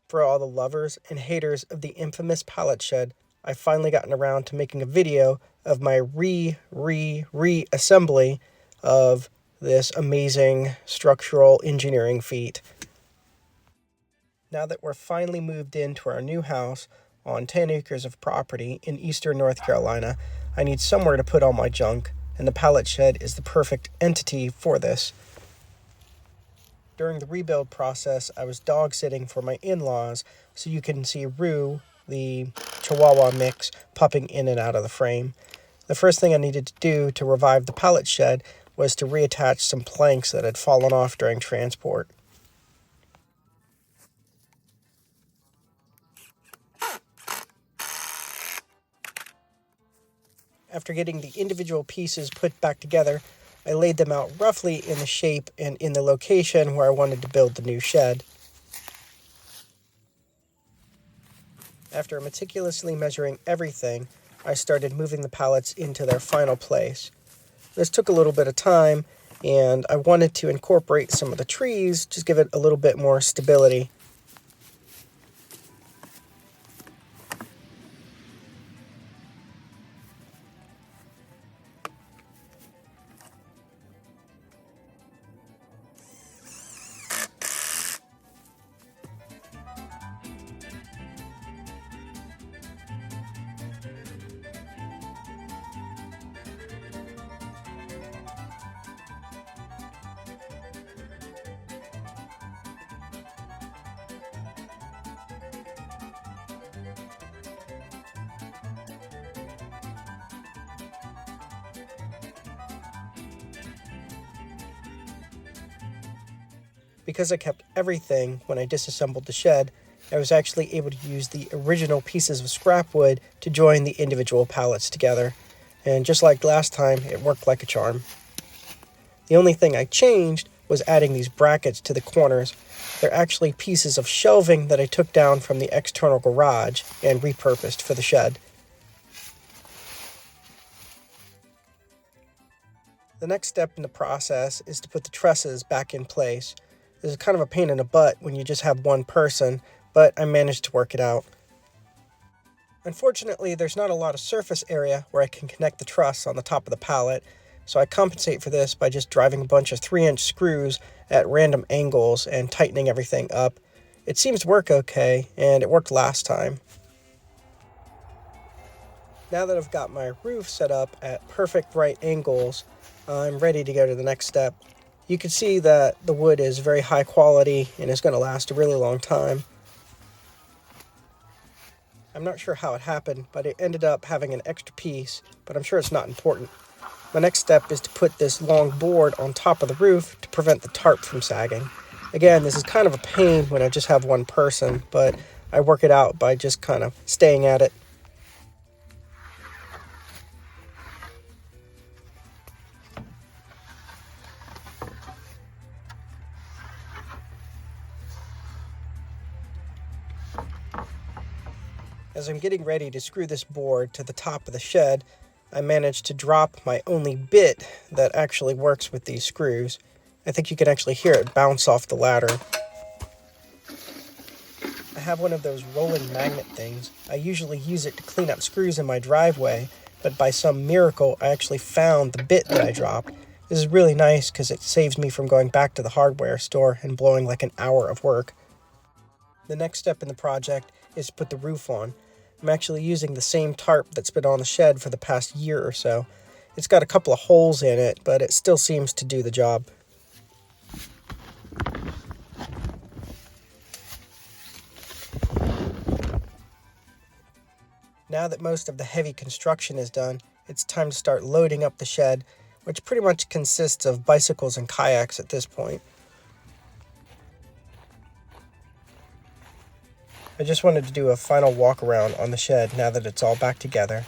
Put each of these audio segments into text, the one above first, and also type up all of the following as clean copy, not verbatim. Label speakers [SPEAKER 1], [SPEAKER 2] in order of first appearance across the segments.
[SPEAKER 1] For all the lovers and haters of the infamous pallet shed, I've finally gotten around to making a video of my reassembly of this amazing structural engineering feat. Now that we're finally moved into our new house on 10 acres of property in eastern North Carolina, I need somewhere to put all my junk, and the pallet shed is the perfect entity for this. During the rebuild process, I was dog sitting for my in-laws, so you can see Rue, the Chihuahua mix, popping in and out of the frame. The first thing I needed to do to revive the pallet shed was to reattach some planks that had fallen off during transport. After getting the individual pieces put back together, I laid them out roughly in the shape and in the location where I wanted to build the new shed. After meticulously measuring everything, I started moving the pallets into their final place. This took a little bit of time, and I wanted to incorporate some of the trees, just give it a little bit more stability. Because I kept everything when I disassembled the shed, I was actually able to use the original pieces of scrap wood to join the individual pallets together. And just like last time, it worked like a charm. The only thing I changed was adding these brackets to the corners. They're actually pieces of shelving that I took down from the external garage and repurposed for the shed. The next step in the process is to put the trusses back in place. This is kind of a pain in the butt when you just have one person, but I managed to work it out. Unfortunately, there's not a lot of surface area where I can connect the truss on the top of the pallet, so I compensate for this by just driving a bunch of 3-inch screws at random angles and tightening everything up. It seems to work okay, and it worked last time. Now that I've got my roof set up at perfect right angles, I'm ready to go to the next step. You can see that the wood is very high quality and is going to last a really long time. I'm not sure how it happened, but it ended up having an extra piece, but I'm sure it's not important. My next step is to put this long board on top of the roof to prevent the tarp from sagging. Again, this is kind of a pain when I just have one person, but I work it out by just kind of staying at it. As I'm getting ready to screw this board to the top of the shed, I managed to drop my only bit that actually works with these screws. I think you can actually hear it bounce off the ladder. I have one of those rolling magnet things. I usually use it to clean up screws in my driveway, but by some miracle I actually found the bit that I dropped. This is really nice because it saves me from going back to the hardware store and blowing like an hour of work. The next step in the project is to put the roof on. I'm actually using the same tarp that's been on the shed for the past year or so. It's got a couple of holes in it, but it still seems to do the job. Now that most of the heavy construction is done, it's time to start loading up the shed, which pretty much consists of bicycles and kayaks at this point. I just wanted to do a final walk around on the shed now that it's all back together.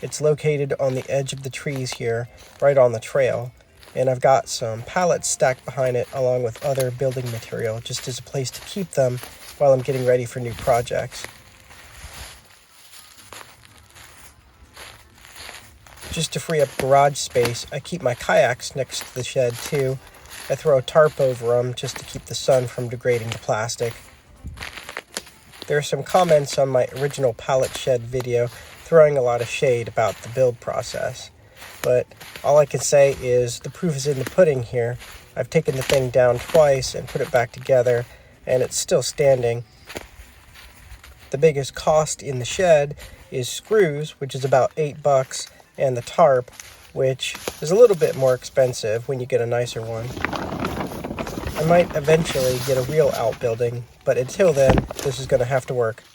[SPEAKER 1] It's located on the edge of the trees here, right on the trail, and I've got some pallets stacked behind it along with other building material just as a place to keep them while I'm getting ready for new projects. Just to free up garage space, I keep my kayaks next to the shed too. I throw a tarp over them just to keep the sun from degrading the plastic. There are some comments on my original pallet shed video throwing a lot of shade about the build process. But all I can say is the proof is in the pudding here. I've taken the thing down twice and put it back together, and it's still standing. The biggest cost in the shed is screws, which is about $8, and the tarp, which is a little bit more expensive when you get a nicer one. I might eventually get a real outbuilding, but until then, this is going to have to work.